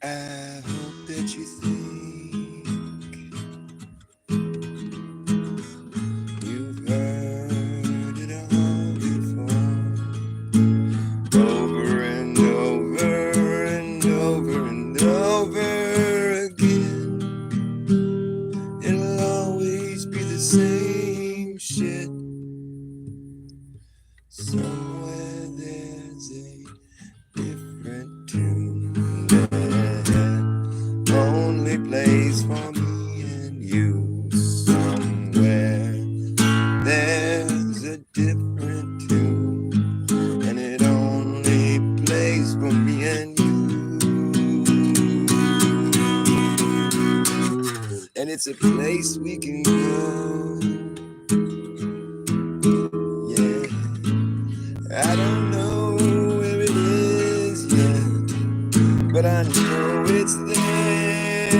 I hope that you think you've heard it all before, over and over and over and over again. It'll always be the same shit. Somewhere there's a different tune that only plays for me and you. Somewhere there's a different tune, and it only plays for me and you. And it's a place we can go. Yeah, I don't know where it is yet, but I know it's there.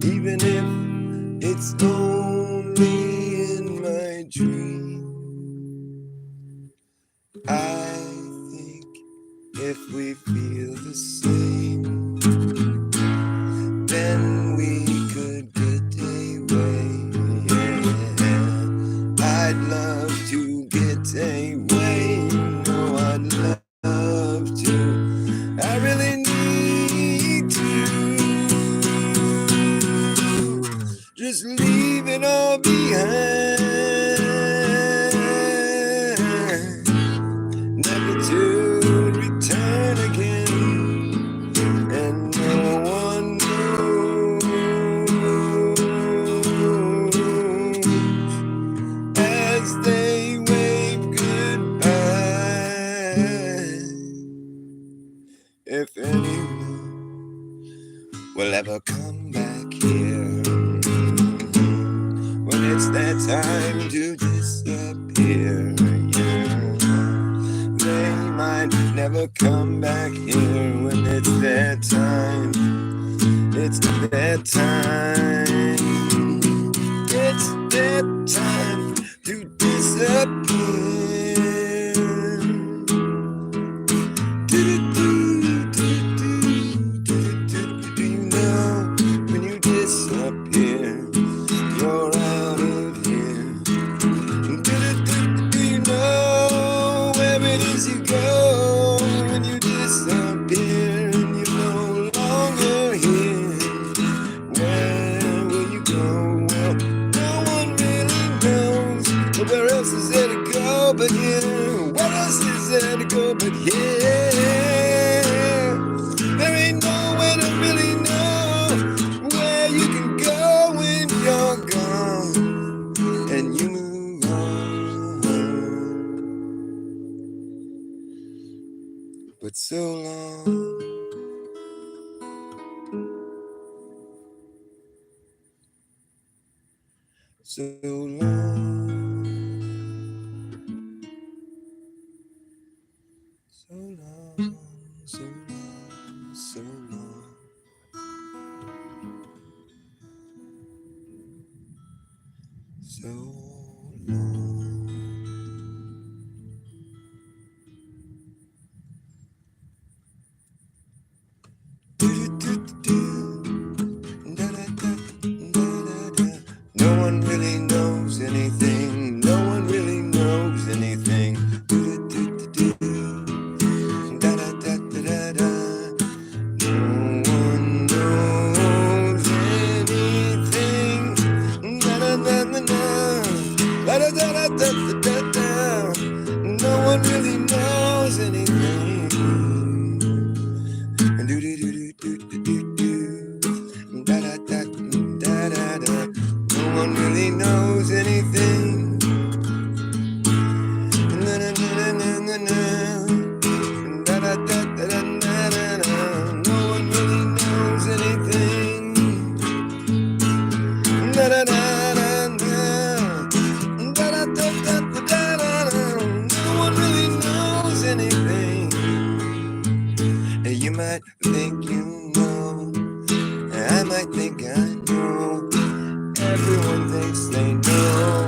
Even if it's only in my dream, I think if we feel the same, then we could get away. I'd love to get away. No, I'd love to. I really need to. Just leave it all behind. Never to return again. And no one knows as they wave goodbye if anyone will ever come back here when it's that time to disappear. Yeah. They never come back here when it's that time. It's that time. It's that time to disappear. Do you know when you disappear, you're out of here? Do you know where it is you go when you disappear and you're no longer here? Where will you go? Well, no one really knows. But where else is there to go but here? Where else is there to go but here? There ain't nowhere to really know where you can go when you're gone and you move on. But so long. So long, so long, so long, so long, so long. Do-do-do-do-do. Da-da-da, da-da-da. No one really knows anything. No one really knows anything. Do-do-do-do-do. Da-da-da-da-da-da. No one knows anything. Da-da-da-da-da. Da-da-da-da-da-da-da. No one really knows anything. Do-do-do-do-do-do-do. Da-da-da-da-da-da. No one really knows anything. Na-na-na-na-na-na. Da-da-da-da-da-da-da. No one really knows anything. Da-da-da-da-da. Da-da-da-da-da-da. No one really knows anything. You might think you know, I might think I know. Everyone thinks they know,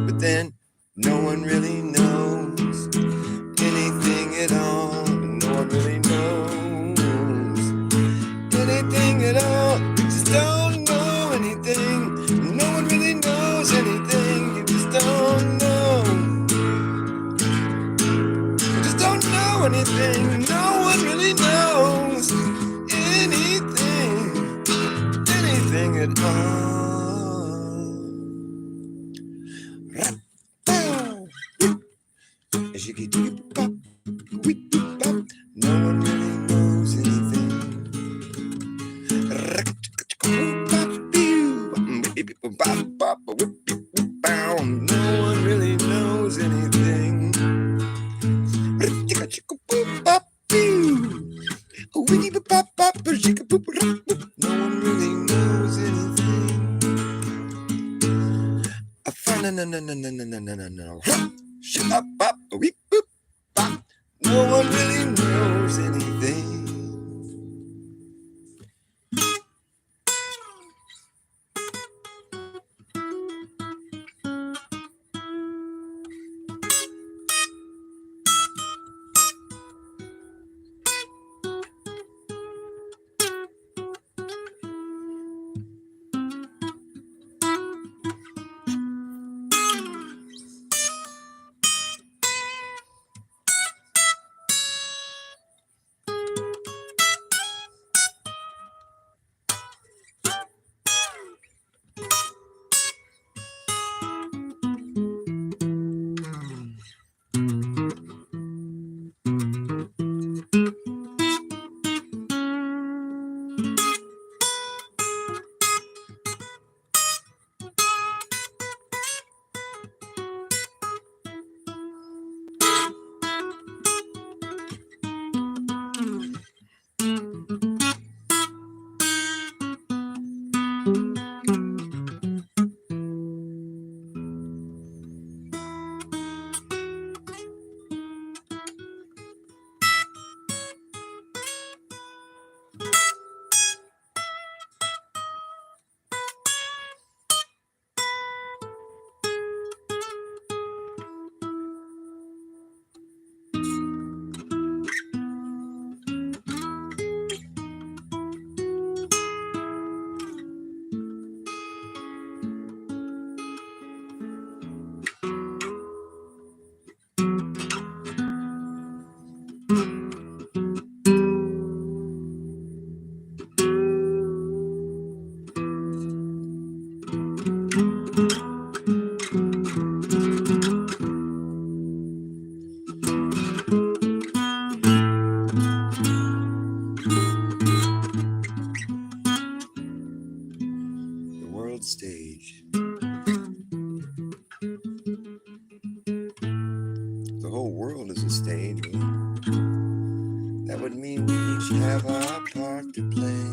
but then no one really knows anything at all. No one really knows anything at all. You just don't know anything. No one really knows anything. You just don't know. You just don't know anything. No one really knows anything. Anything at all. No one really knows anything. No one really knows anything. No one really knows anything. No. Shut up, bop, weep, boop, bop. No one really knows anything. world is a stage, that would mean we each have our part to play.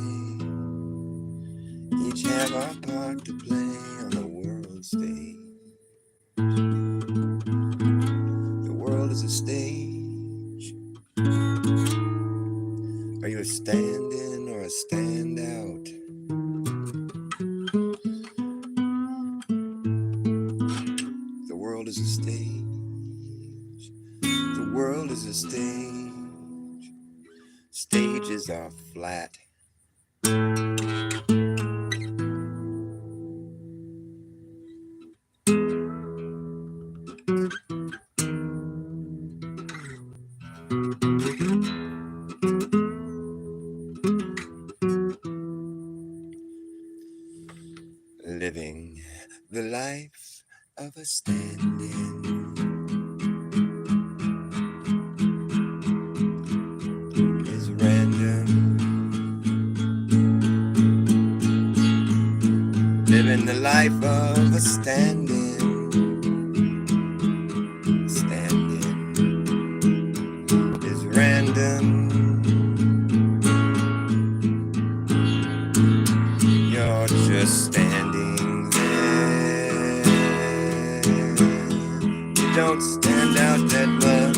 Each have our part to play on the world stage. The world is a stage. Are you a stand-in or a stand-out? The world is a stage. The world is a stage. Stages are flat. Living the life of a stand-in is random. Living the life of a stand-in, is random. You're just standing there. You don't stand out that much.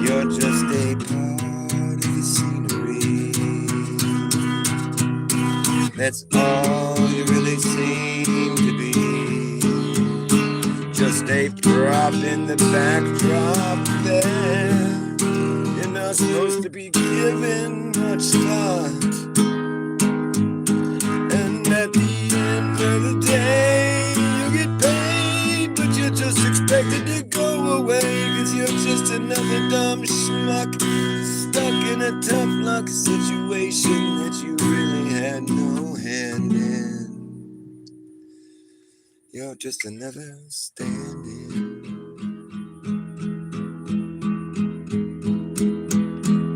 You're just a part of the scenery. That's all you really seem to be. Just a prop in the backdrop there. You're not supposed to be given much thought. And at the end of the day, you get paid, but you're just expected to go away. Cause you're just another dumb schmuck stuck in a tough luck situation that you really had no hand in. You're just another stand-in.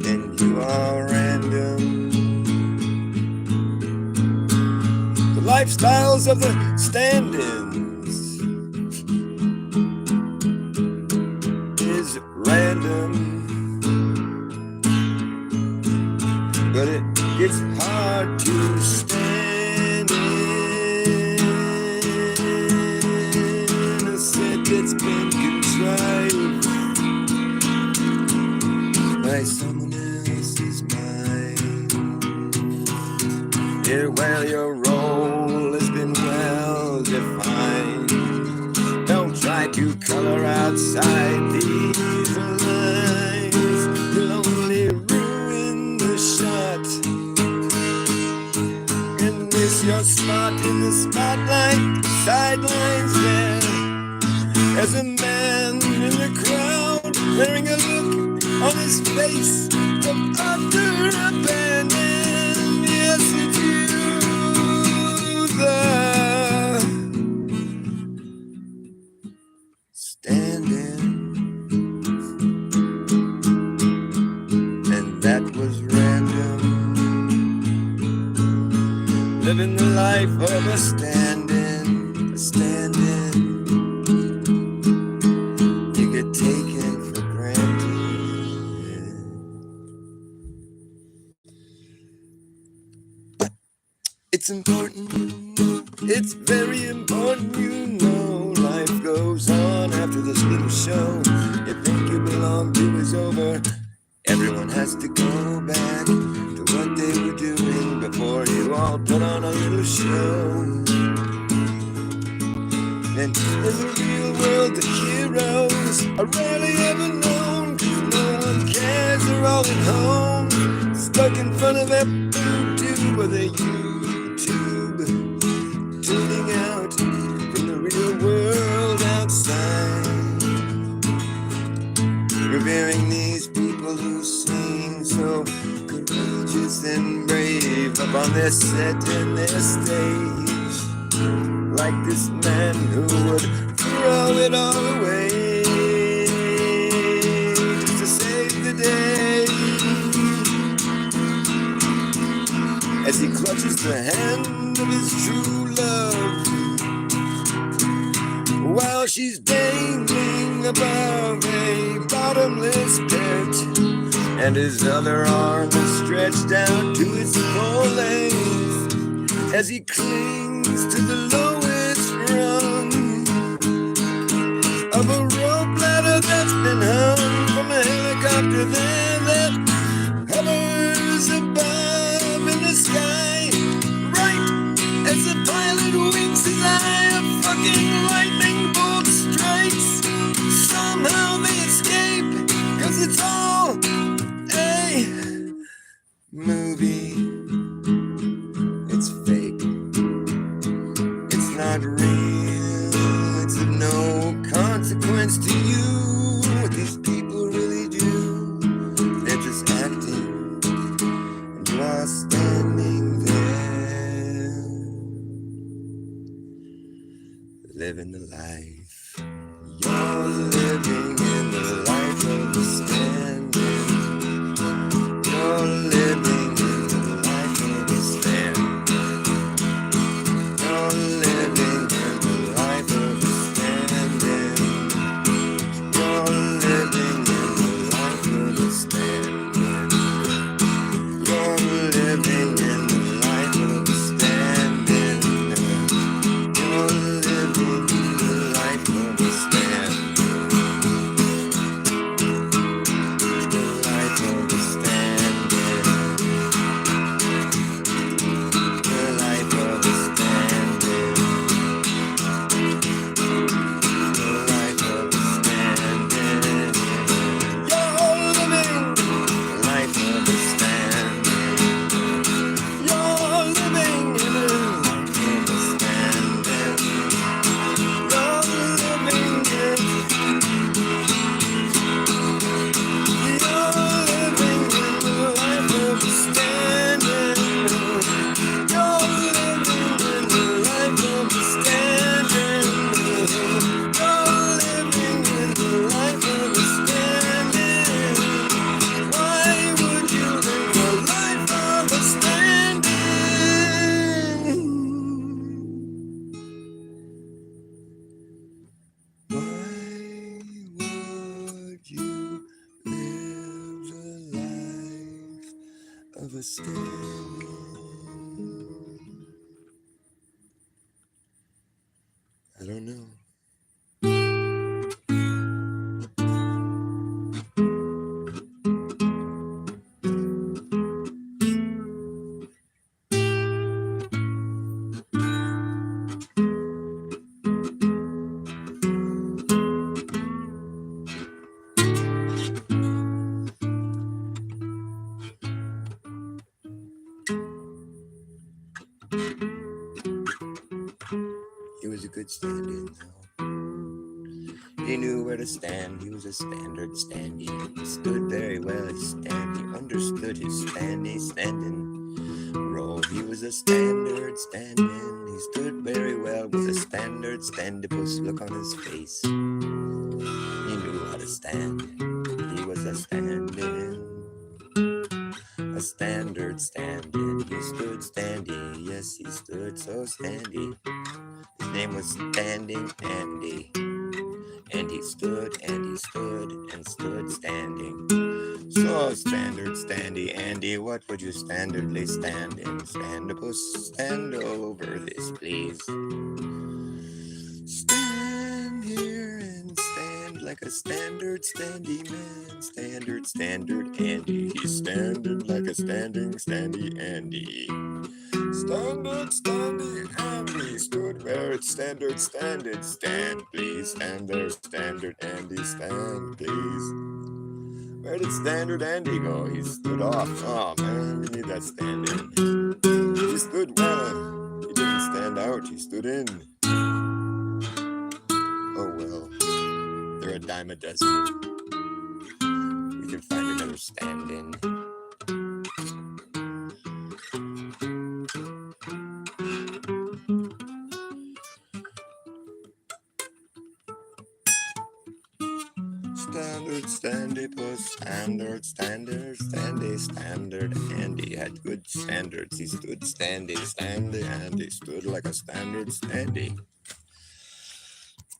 And you are random. The lifestyles of the stand-ins is random. But it gets hard to stand in a set that's been contrived by someone else's mind. Yeah, well, your role has been well defined. Don't try to color outside these lines. You'll only ruin the shot and miss your spot in the spotlight. Sidelines there. There's a man in the crowd wearing a look on his face of utter abandon. Yes, it's you, the stand-in. And that was random. Living the life of a stand-in, a stand-in. You get taken for granted. But it's important, it's very important, you know. Life goes on after this little show. You think you belong to is over. Everyone has to go back to what they were doing before you all put on a little show. And in the real world, the heroes are rarely ever known, 'cause no one cares, they're all at home, stuck in front of their boob tube or their YouTube, tuning out from the real world outside, revering these people who seem so courageous and brave up on their set and their stage, like this man who would throw it all away just to save the day, as he clutches the hand of his true love while she's dangling above a bottomless pit, and his other arm is stretched out to its full length as he clings to the lowest rung of a rope ladder that's been hung from a helicopter there that hovers above in the sky. Right as the pilot winks his eye, a fucking lightning bolt strikes. Somehow they escape, 'cause it's all a movie. It's fake. It's not real. It's of no consequence to you. What these people really do, they're just acting, and you are standing there, living the life. You're living in the life of the standing. You're living in the life of the standing. You're living in the life of the standing. You're living in the life of the standing. You're living in the life of the standing. You're living in the life of the standing. The life of the standing. The life of the standing. The life of the standing. You're living the life of the standing. You're living in the life of the standing. You're living in. You're living in the life of the standing. You're living in the life of the standing. You're living in the life of the standing. Why would you live the life of the standing? Why would you live the life of a standing? I don't know. He was a good stand-in, though. He knew where to stand. He was a standard standee. He stood very well. He understood his standing role. He was a standard stand-in. He stood very well with a standard standipus look on his face. He knew how to stand. He was a stand-in. A standard stand-in. He stood standy. Yes, he stood so standy. His name was Standing Andy. And he stood and he stood and stood standing. So standard standy Andy, what would you standardly stand in? Standipus, stand over this, please. Stand here and stand like a standard standy man. Standard Andy. He's standing like a standing standy Andy. Standard standy Andy stood where it's standard standard. Stand please, stand there, standard Andy, stand please. Where did standard Andy go? He stood off. Oh man, we need that stand in. He stood well. He didn't stand out, he stood in. Oh well, they're a dime a dozen. We can find another stand in. Standard standipus, standard Andy had good standards. He stood standy, Andy stood like a standard standy.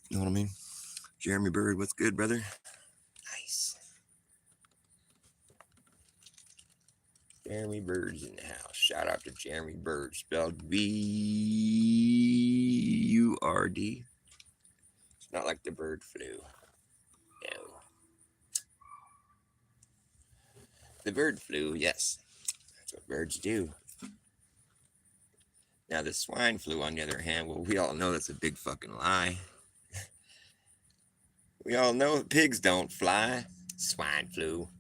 You know what I mean? Jeremy Bird, what's good, brother? Nice. Jeremy Bird's in the house. Shout out to Jeremy Bird, spelled B-U-R-D. It's not like the bird flu. No. The bird flu, yes. That's what birds do. Now, the swine flu, on the other hand, well, we all know that's a big fucking lie. We all know pigs don't fly. Swine flu.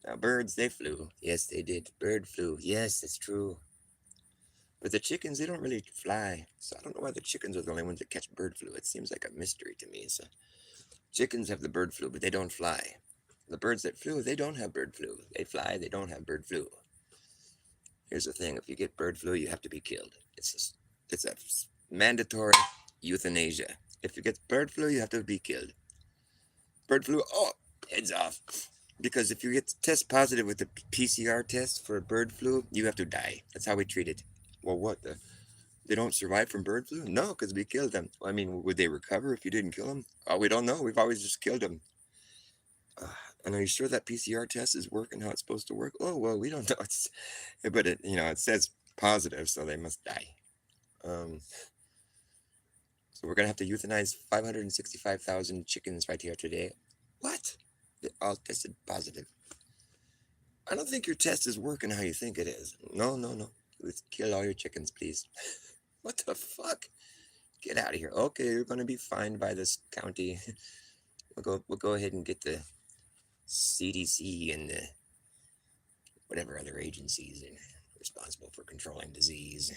Now, birds, they flew. Yes, they did. Bird flu. Yes, it's true. But the chickens, they don't really fly. So I don't know why the chickens are the only ones that catch bird flu. It seems like a mystery to me. So chickens have the bird flu, but they don't fly. The birds that flew, they don't have bird flu. They fly, they don't have bird flu. Here's the thing. If you get bird flu, you have to be killed. It's a mandatory euthanasia. If you get bird flu, you have to be killed. Bird flu, heads off. Because if you get test positive with the PCR test for bird flu, you have to die. That's how we treat it. Well, what? They don't survive from bird flu? No, because we killed them. I mean, would they recover if you didn't kill them? We don't know. We've always just killed them. And are you sure that PCR test is working how it's supposed to work? Oh, well, we don't know. But it says positive, so they must die. So we're going to have to euthanize 565,000 chickens right here today. What? They all tested positive. I don't think your test is working how you think it is. No. Let's kill all your chickens, please. What the fuck? Get out of here. Okay, you're going to be fined by this county. We'll go ahead and get the CDC and the whatever other agencies are responsible for controlling disease.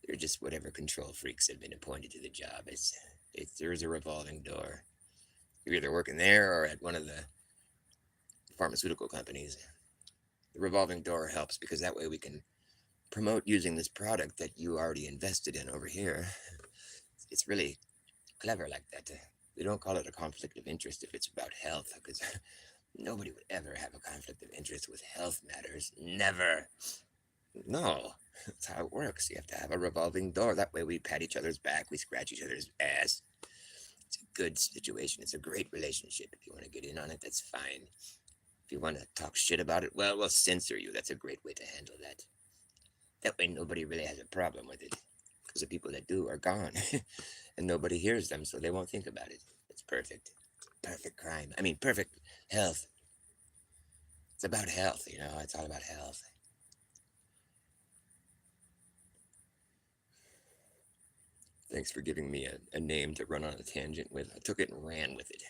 They're just whatever control freaks have been appointed to the job. There's a revolving door. You're either working there or at one of the pharmaceutical companies. The revolving door helps because that way we can promote using this product that you already invested in over here. It's really clever like that. They don't call it a conflict of interest if it's about health, because nobody would ever have a conflict of interest with health matters. Never. No, that's how it works. You have to have a revolving door. That way we pat each other's back, we scratch each other's ass. It's a good situation. It's a great relationship. If you want to get in on it, that's fine. If you want to talk shit about it, well, we'll censor you. That's a great way to handle that. That way nobody really has a problem with it, because the people that do are gone. And nobody hears them, so they won't think about it. It's perfect. Perfect crime. I mean, perfect health. It's about health, It's all about health. Thanks for giving me a name to run on a tangent with. I took it and ran with it.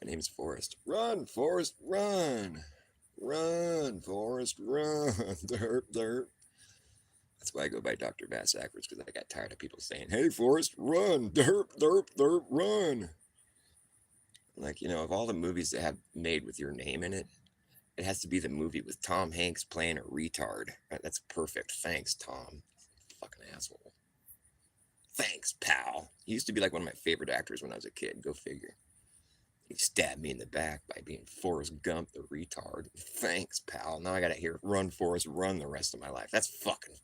My name's Forrest. Run, Forrest, run. Run, Forrest, run. Derp, derp. That's why I go by Dr. Bass Ackwards, because I got tired of people saying, hey, Forrest, run. Derp, derp, derp, run. Like, of all the movies that have made with your name in it, it has to be the movie with Tom Hanks playing a retard. Right? That's perfect. Thanks, Tom. Fucking asshole. Thanks, pal. He used to be like one of my favorite actors when I was a kid. Go figure. He stabbed me in the back by being Forrest Gump, the retard. Thanks, pal. Now I gotta hear run, Forrest, run the rest of my life. That's fucking...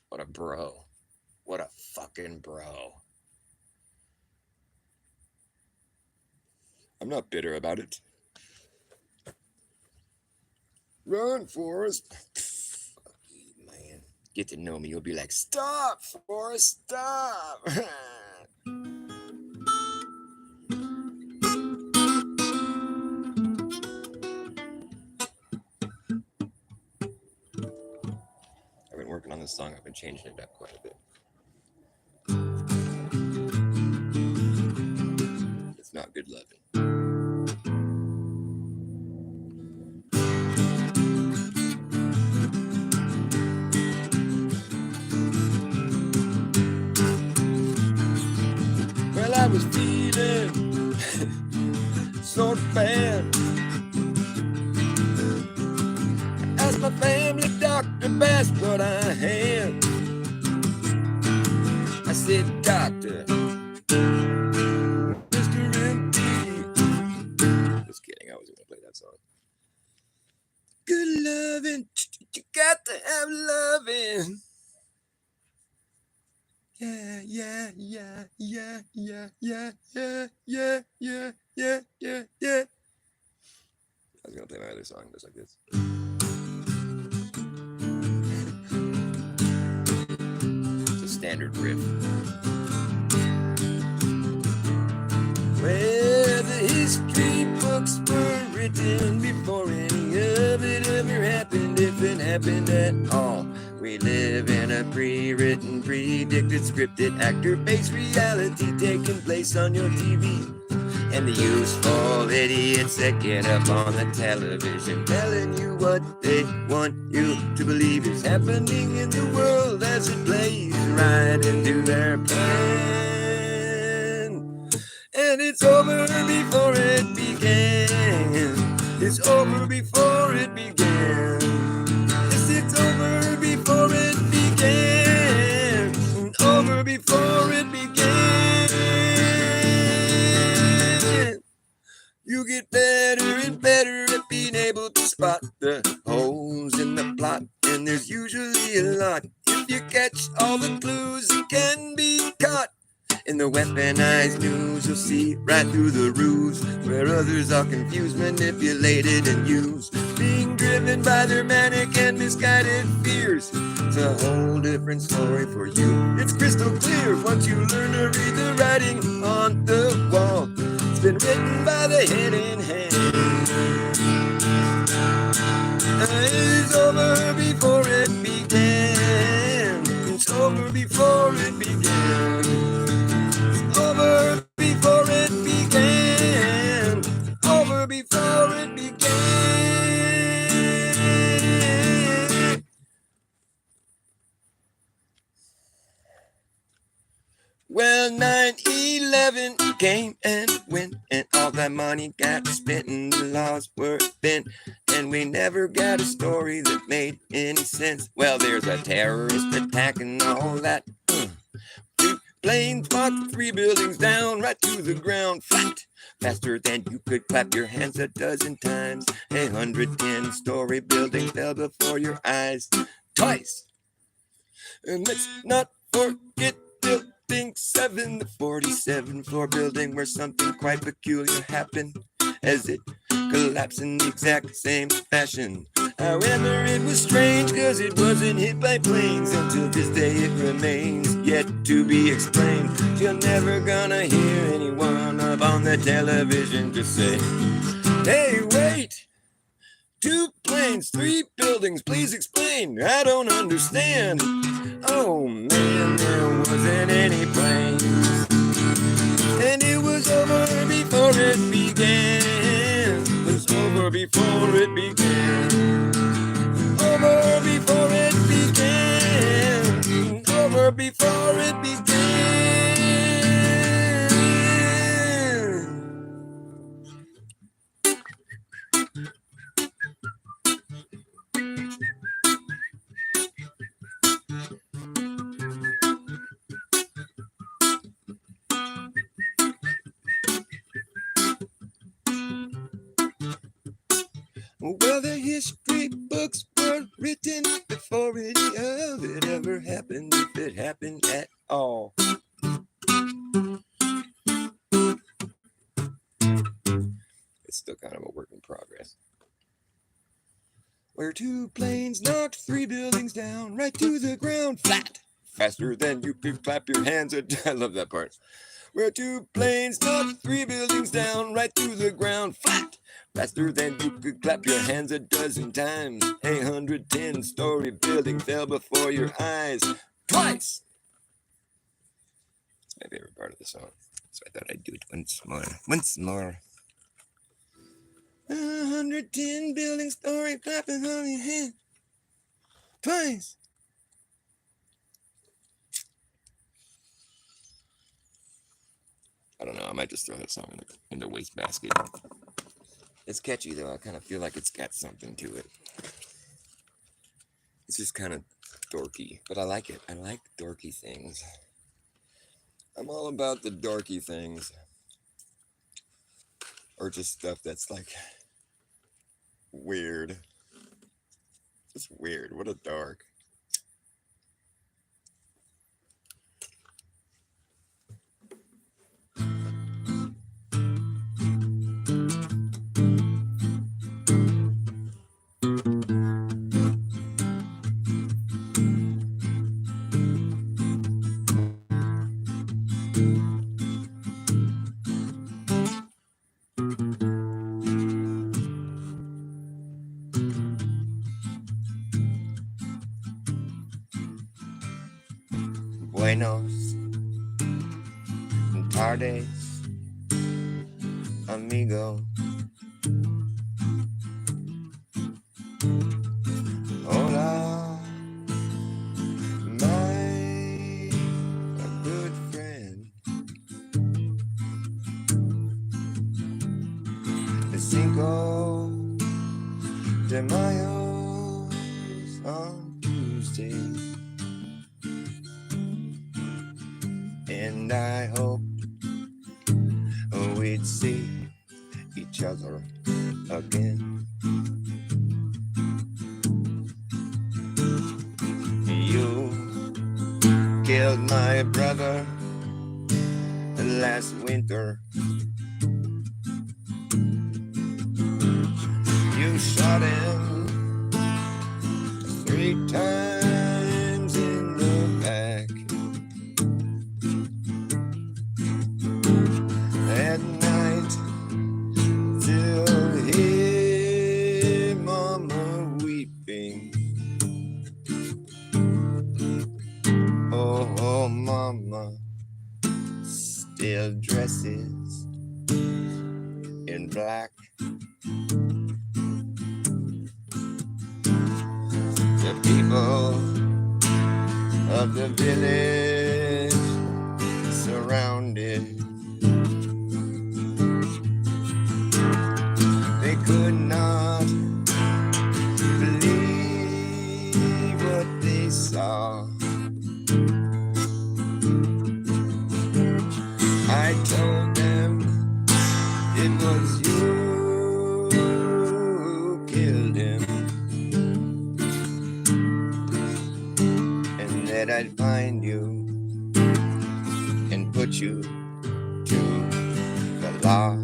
What a bro. What a fucking bro. I'm not bitter about it. Run, Forrest. Fuck you, man. Get to know me. You'll be like, stop, Forrest, stop. I've been working on this song. I've been changing it up quite a bit. It's not good loving. Well, I was feeling so bad. I asked my family doctor Bass what I had. I said, doctor, Mr. MD. Just kidding, I wasn't gonna play that song. Good loving, You got to have loving. Yeah, yeah, yeah, yeah, yeah, yeah, yeah, yeah, yeah, yeah, yeah, yeah. I was gonna play my other song just like this. It's a standard riff. Where the history books were written before any of it ever happened, if it happened at all. We live in a pre-written, predicted, scripted, actor-based reality taking place on your TV. And the useful idiots that get up on the television telling you what they want you to believe is happening in the world as it plays right into their plan. And it's over before it began. It's over before it began. Yes, it's over before it began. Over before it began. You get better and better at being able to spot the holes in the plot, and there's usually a lot. If you catch all the clues, it can be caught. In the weaponized news, you'll see right through the ruse, where others are confused, manipulated, and used, being driven by their manic and misguided fears. It's a whole different story for you. It's crystal clear once you learn to read the writing on the wall. It's been written by the head in hand. It's over before it began. It's over before it began. Over before it began. Over before it began. Well, 9/11 came and went, and all that money got spent, and the laws were bent, and we never got a story that made any sense. Well, there's a terrorist attack and all that. Planes knocked 3 buildings down right to the ground flat. Faster than you could clap your hands a dozen times. 110-story building fell before your eyes twice. And let's not forget Building 7, the 47th floor building, where something quite peculiar happened as it collapsed in the exact same fashion. However, it was strange because it wasn't hit by planes. Until this day it remains yet to be explained. You're never gonna hear anyone up on the television just say, "Hey, wait! 2 planes, 3 buildings, please explain. I don't understand." Oh man, there wasn't any planes. And it was over before it began. It was over before it began. Over before it began. Over before it began. Well, the history books were written before any of it ever happened, if it happened at all. It's still kind of a work in progress. Where 2 planes knocked 3 buildings down right to the ground flat. Faster than you could clap your hands. I love that part. Where 2 planes knocked 3 buildings down right to the ground flat. Faster than you could clap your hands a dozen times. 110-story building fell before your eyes twice. It's my favorite part of the song, so I thought I'd do it once more. Once more. 110 building story clapping on your hand twice. I don't know. I might just throw that song in the wastebasket. It's catchy though. I kind of feel like it's got something to it. It's just kind of dorky, but I like it. I like dorky things. I'm all about the dorky things, or just stuff that's like weird. That's weird. What a dark. Buenos tardes, amigo. Hola, my good friend. Cinco de Mayo on Tuesday, and I hope we'd see each other again. You killed my brother last winter. You shot him 3 times in the back. At night, till hear mama weeping. Oh, mama still dresses in black. The people of the village surrounded. They could not believe what they saw. I told them it was you who killed him, and that I'd find you and put you to the law.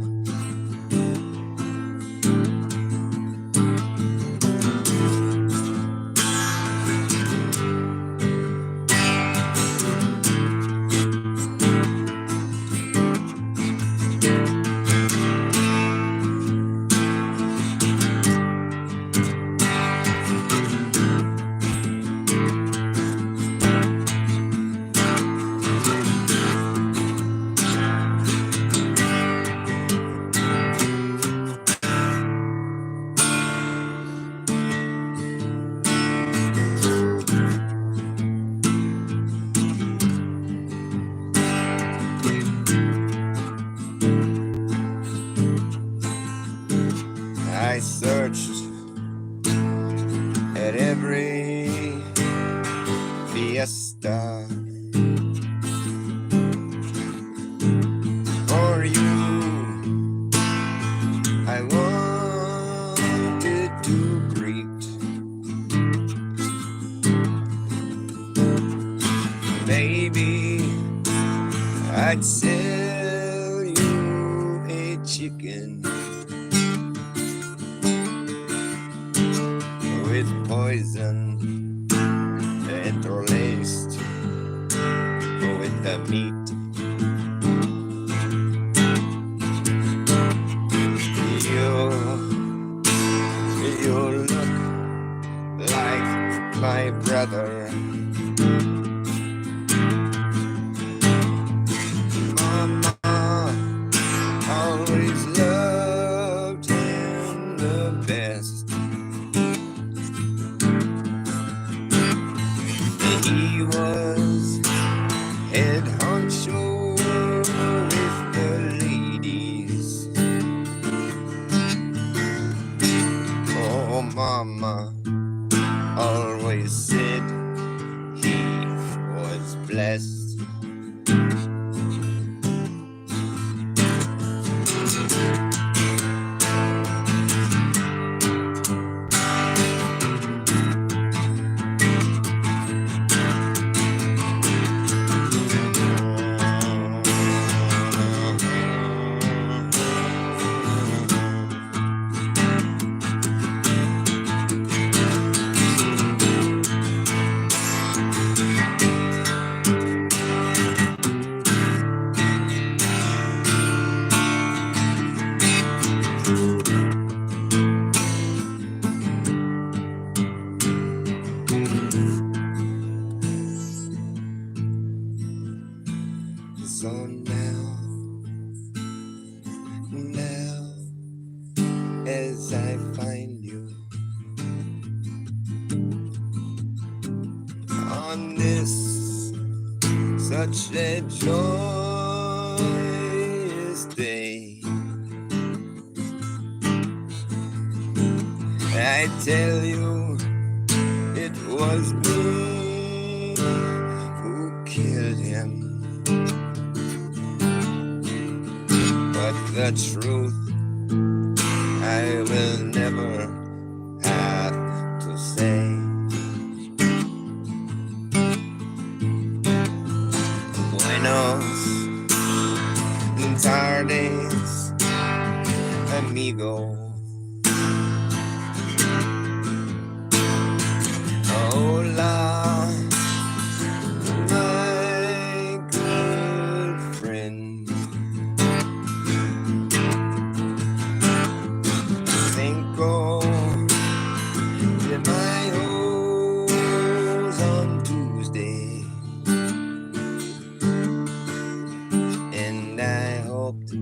I searched at every fiesta for you. I wanted to greet. Maybe I'd sell you a chicken with poison interlaced with the meat. You look like my brother. Mama always loved him the best. He was head honcho with the ladies. Oh, mama always said he was blessed. on this such a joyous day. I tell you, it was me who killed him. But the truth I will never have to say. Buenos tardes, amigo. Hola, my good friend. Cinco de Mayo's on Tuesday, and I hoped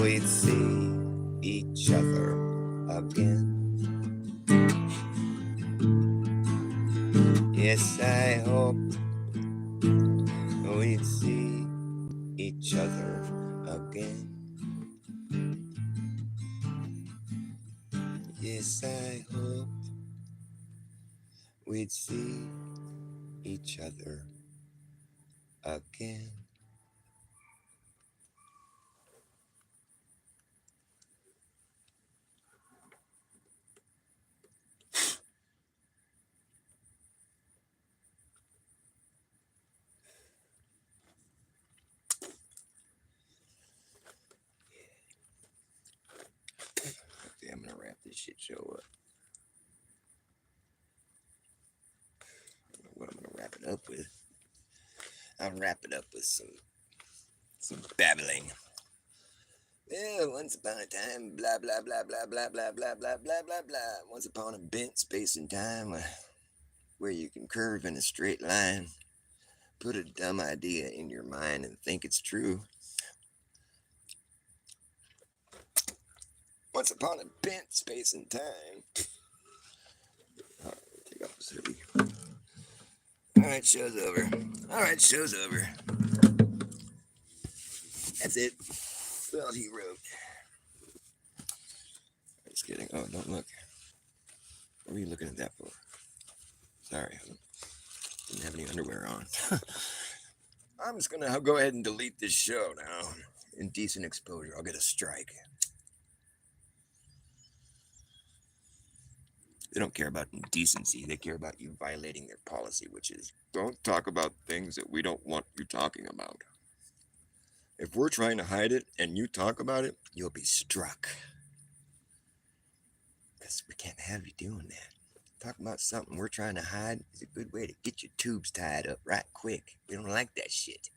we'd see each other again. Yes, I hoped we'd see each other again. Yes, I hoped we'd see each other again. Okay, I'm gonna wrap this shit show up. I don't know what I'm gonna wrap it up with. I'll wrap it up with some babbling. Yeah, once upon a time, blah blah blah blah blah blah blah blah blah blah blah. Once upon a bent space and time where you can curve in a straight line, put a dumb idea in your mind and think it's true. Once upon a bent space and time. Take off this hoodie. Alright, show's over. That's it. That's all he wrote. Just kidding. Oh, don't look. What were you looking at that for? Sorry. Didn't have any underwear on. I'm just gonna go ahead and delete this show now. Indecent exposure. I'll get a strike. They don't care about indecency. They care about you violating their policy, which is don't talk about things that we don't want you talking about. If we're trying to hide it and you talk about it, you'll be struck. Because we can't have you doing that. Talk about something we're trying to hide is a good way to get your tubes tied up right quick. We don't like that shit.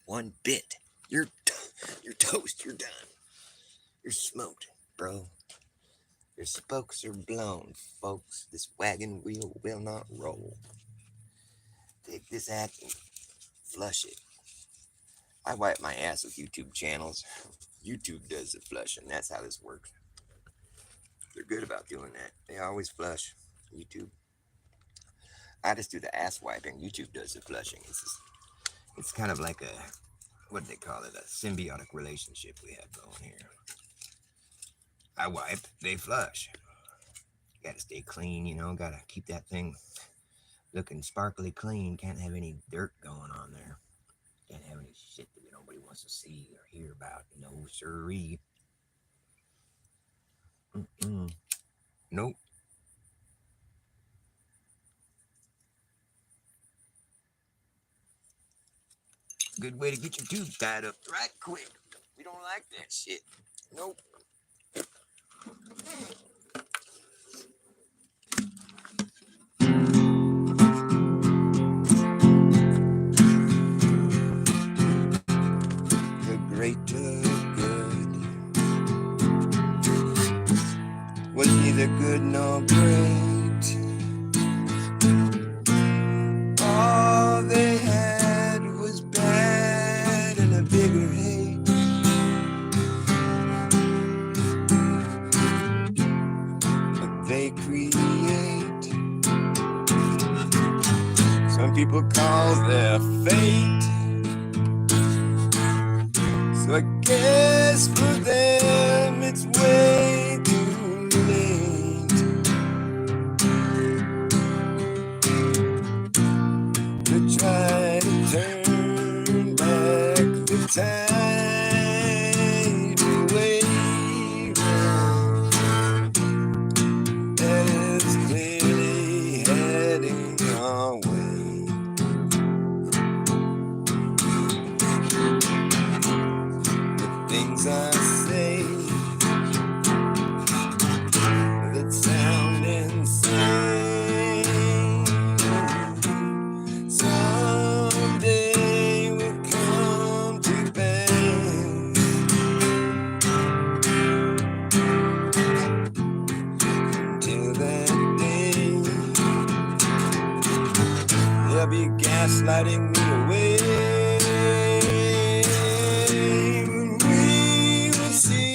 One bit. You're toast. You're done. You're smoked, bro. Your spokes are blown, folks. This wagon wheel will not roll. Take this act and flush it. I wipe my ass with YouTube channels. YouTube does the flushing. That's how this works. They're good about doing that. They always flush. YouTube. I just do the ass wiping. YouTube does the flushing. It's kind of like a, what do they call it? A symbiotic relationship we have going here. I wipe, they flush. Gotta stay clean, gotta keep that thing looking sparkly clean. Can't have any dirt going on there. Can't have any shit that nobody wants to see or hear about. No siree. Nope. Good way to get your tubes tied up right quick. We don't like that shit. Nope. The greater good was neither good nor great. All they had was bad and a bigger hate. people call their fate. So I guess for them it's way too late to try to turn back the tide away that is clearly heading our way. The things I say that sound insane someday will come to pass. Until that day, they'll be gaslighting me away. We will see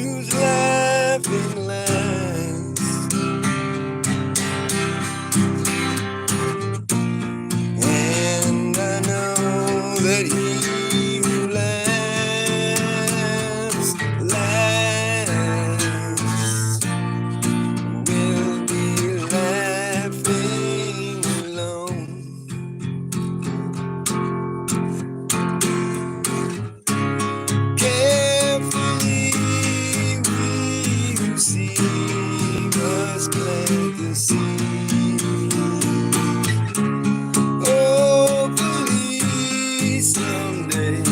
who's laughing last. And I know that he who laughs last will be laughing alone. Carefully we who see must plant the seed. Hopefully someday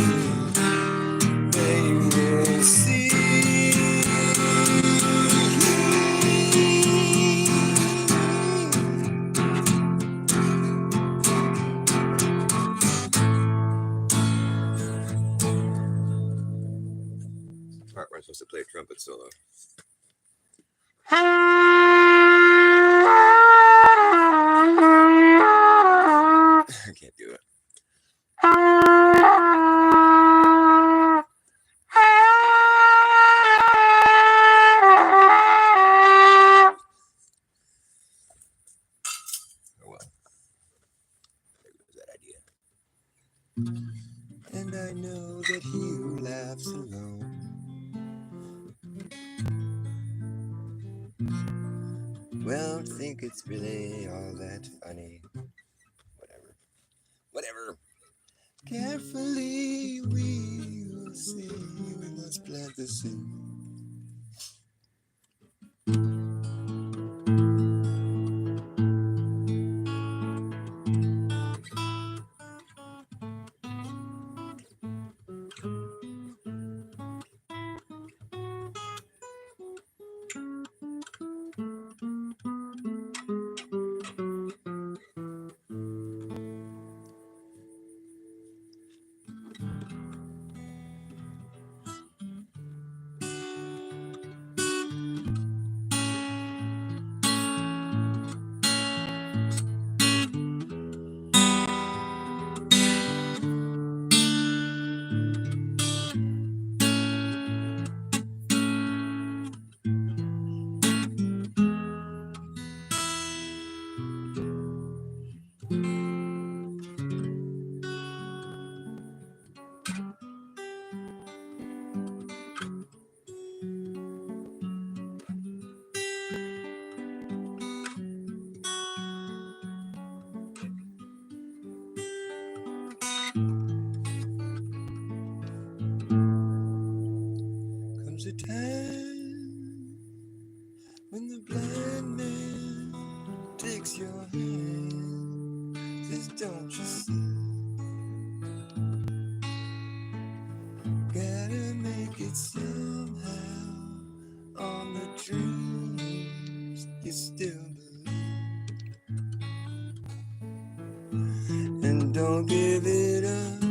they will see. Part where I'm supposed to play a trumpet solo. I can't do it. Oh well. There goes that idea. And I know that he who laughs alone won't think it's really all that funny. Whatever. Carefully we will see. We must plant the seed. Comes a time when the blind man takes your hand, says, don't you see? Gotta make it somehow on the dreams you still believe. And don't give it up.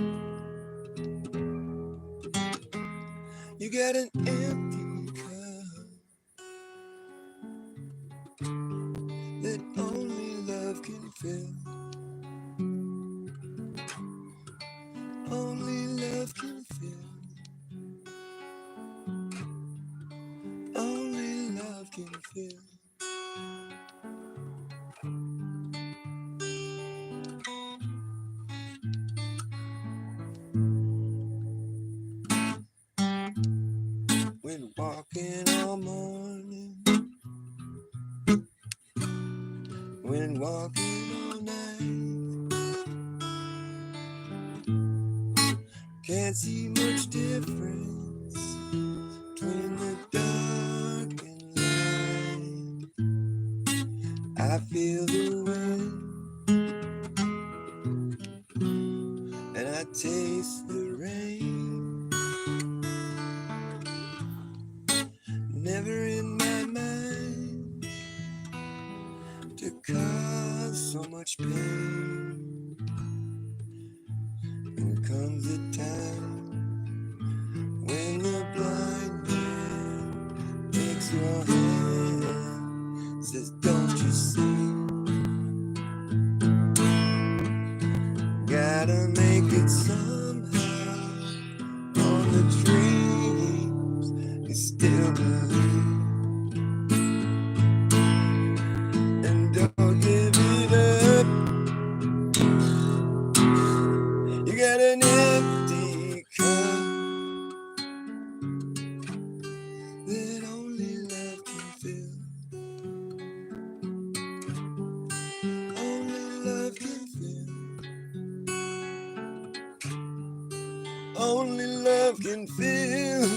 You got an empty cup that only love can fill. Only love can fill. Only love can fill. Can't see much difference between the dark and light. I feel the wind and I taste the rain. Never in my mind to cause so much pain. There comes a time when the blind man takes your hand, says, don't you see? Gotta make it somehow. On the dreams you still believe, and don't give it up. You got an empty cup that only love can fill. Only love can fill. Only love can fill.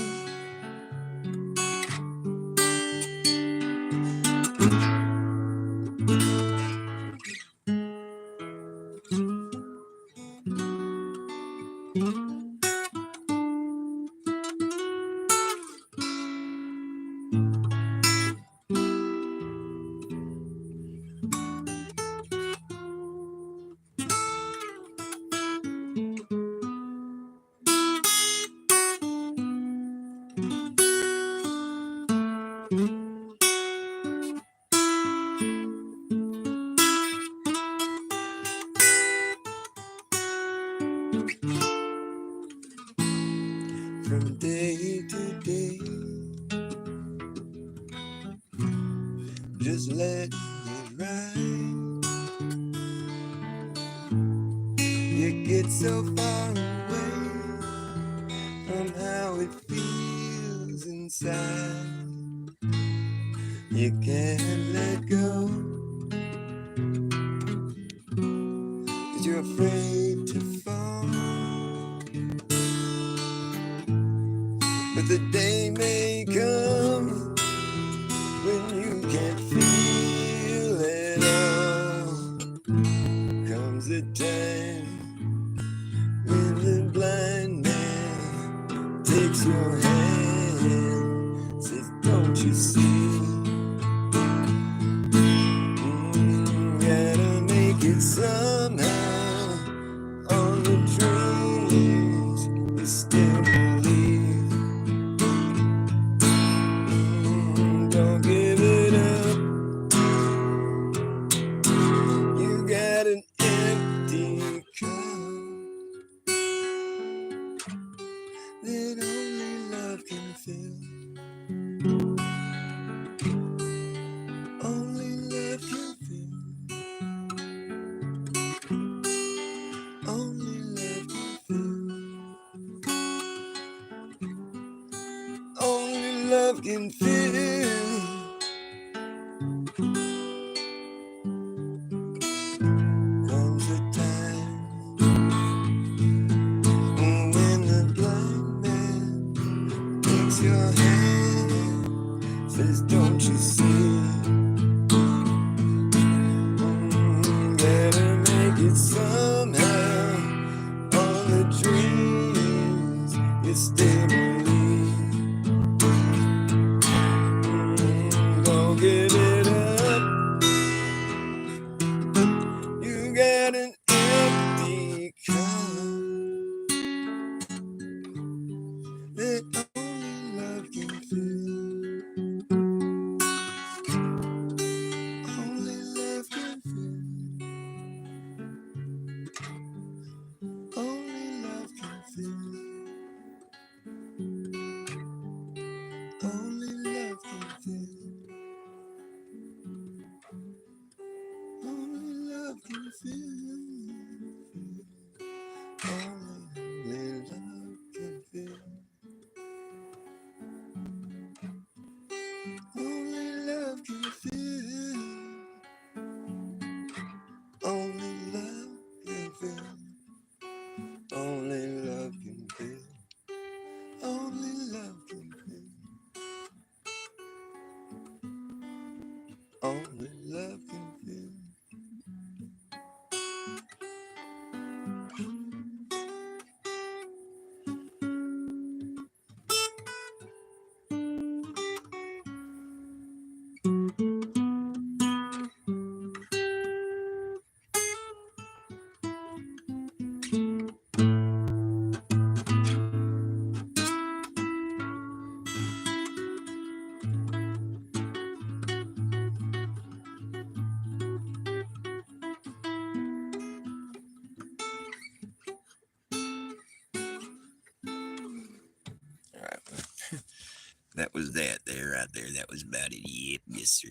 From day to day, just let it ride. You get so far away from how it feels inside. You can't let go, 'cause you're afraid to fall. But the day may come when you can't feel it all. Comes a time when the blind man takes your hand, says, don't you see? Gotta make it somehow. On the dreams you still believe. Don't give it up. You got an empty cup that only love can fill. Only love can fill. Only love can fill. Only love can fill. Comes a time when the blind man takes your hand, says, don't you see? Better make it somehow. On the dreams you still believe. Don't give it up. You got an empty cup that only love can fill. Only love can fill. Only love can fill. Only love can fill. Only love can fill. Only love can fill. Only love can fill. Only That was that there, right there. That was about it. Yep, yes, sir.